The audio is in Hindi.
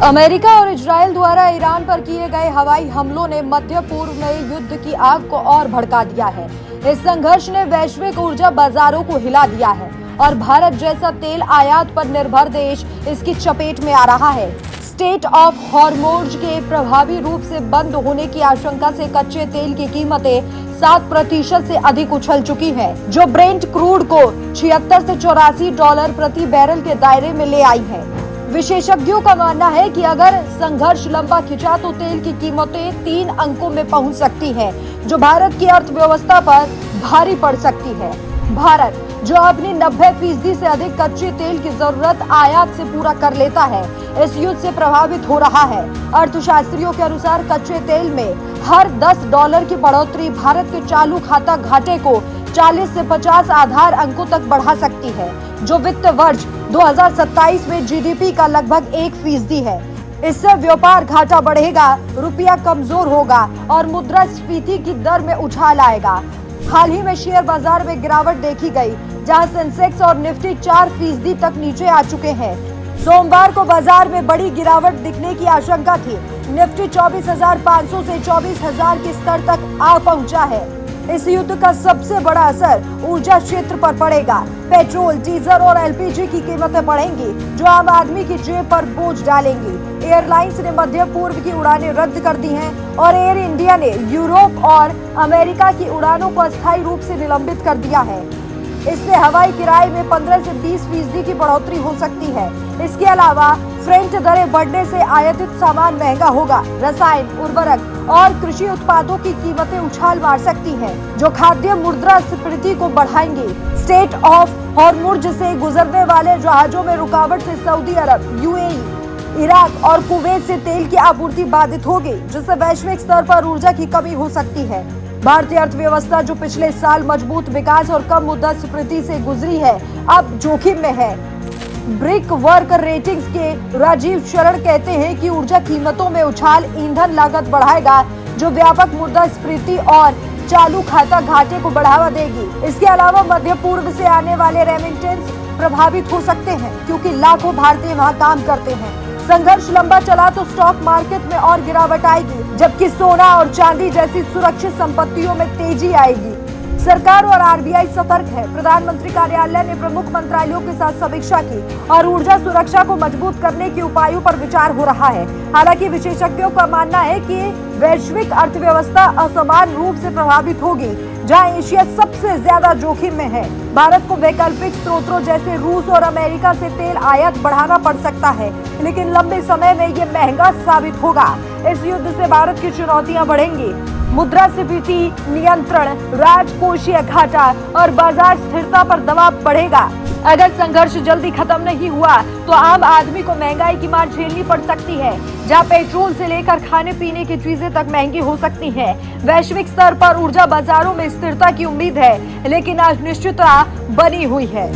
अमेरिका और इजराइल द्वारा ईरान पर किए गए हवाई हमलों ने मध्य पूर्व में युद्ध की आग को और भड़का दिया है। इस संघर्ष ने वैश्विक ऊर्जा बाजारों को हिला दिया है और भारत जैसा तेल आयात पर निर्भर देश इसकी चपेट में आ रहा है। स्ट्रेट ऑफ हॉर्मुज़ के प्रभावी रूप से बंद होने की आशंका से कच्चे तेल की कीमतें 7% से अधिक उछल चुकी है, जो ब्रेंट क्रूड को 76 से $84 प्रति बैरल के दायरे में ले आई है। विशेषज्ञों का मानना है कि अगर संघर्ष लंबा खिंचा तो तेल की कीमतें 3 अंकों में पहुंच सकती है, जो भारत की अर्थव्यवस्था पर भारी पड़ सकती है। भारत, जो अपनी 90% से अधिक कच्चे तेल की जरूरत आयात से पूरा कर लेता है, इस युद्ध से प्रभावित हो रहा है। अर्थशास्त्रियों के अनुसार कच्चे तेल में हर $10 की बढ़ोतरी भारत के चालू खाता घाटे को 40 से 50 आधार अंकों तक बढ़ा सकती है, जो वित्त वर्ष 2027 में जीडीपी का लगभग 1% है। इससे व्यापार घाटा बढ़ेगा, रुपया कमजोर होगा और मुद्रास्फीति की दर में उछाल आएगा। हाल ही में शेयर बाजार में गिरावट देखी गई, जहां सेंसेक्स और निफ्टी 4% तक नीचे आ चुके हैं। सोमवार को बाजार में बड़ी गिरावट दिखने की आशंका थी। निफ्टी 24,500 से 24,000 के स्तर तक आ पहुंचा है। इस युद्ध का सबसे बड़ा असर ऊर्जा क्षेत्र पर पड़ेगा। पेट्रोल, डीजल और एलपीजी की कीमतें बढ़ेंगी, जो आम आदमी की जेब पर बोझ डालेंगी। एयरलाइंस ने मध्य पूर्व की उड़ानें रद्द कर दी हैं और एयर इंडिया ने यूरोप और अमेरिका की उड़ानों को अस्थायी रूप से निलंबित कर दिया है। इससे हवाई किराए में 15 से 20% की बढ़ोतरी हो सकती है। इसके अलावा फ्रेट दरें बढ़ने से आयातित सामान महंगा होगा। रसायन, उर्वरक और कृषि उत्पादों की कीमतें उछाल मार सकती हैं, जो खाद्य मुद्रास्फीति को बढ़ाएंगे। स्ट्रेट ऑफ हॉर्मुज़ से गुजरने वाले जहाजों में रुकावट से सऊदी अरब, यूएई, इराक और कुवैत से तेल की आपूर्ति बाधित होगी, जिससे वैश्विक स्तर पर ऊर्जा की कमी हो सकती है। भारतीय अर्थव्यवस्था, जो पिछले साल मजबूत विकास और कम मुद्रास्फीति से गुजरी है, अब जोखिम में है। ब्रिक वर्क रेटिंग्स के राजीव शरण कहते हैं कि ऊर्जा कीमतों में उछाल ईंधन लागत बढ़ाएगा, जो व्यापक मुद्रास्फीति और चालू खाता घाटे को बढ़ावा देगी। इसके अलावा मध्य पूर्व से आने वाले रेमिटेंस प्रभावित हो सकते हैं, क्योंकि लाखों भारतीय वहां काम करते हैं। संघर्ष लंबा चला तो स्टॉक मार्केट में और गिरावट आएगी, जबकि सोना और चांदी जैसी सुरक्षित संपत्तियों में तेजी आएगी। सरकार और आरबीआई सतर्क है। प्रधानमंत्री कार्यालय ने प्रमुख मंत्रालयों के साथ समीक्षा की और ऊर्जा सुरक्षा को मजबूत करने के उपायों पर विचार हो रहा है। हालांकि विशेषज्ञों का मानना है कि वैश्विक अर्थव्यवस्था असमान रूप से प्रभावित होगी, जहां एशिया सबसे ज्यादा जोखिम में है। भारत को वैकल्पिक स्रोतों जैसे रूस और अमेरिका से तेल आयात बढ़ाना पड़ सकता है, लेकिन लंबे समय में ये महंगा साबित होगा। इस युद्ध से भारत की चुनौतियां बढ़ेंगी। मुद्रास्फीति नियंत्रण, राजकोषीय घाटा और बाजार स्थिरता पर दबाव बढ़ेगा। अगर संघर्ष जल्दी खत्म नहीं हुआ तो आम आदमी को महंगाई की मार झेलनी पड़ सकती है, जहां पेट्रोल से लेकर खाने पीने की चीजें तक महंगी हो सकती हैं। वैश्विक स्तर पर ऊर्जा बाजारों में स्थिरता की उम्मीद है, लेकिन अनिश्चितता बनी हुई है।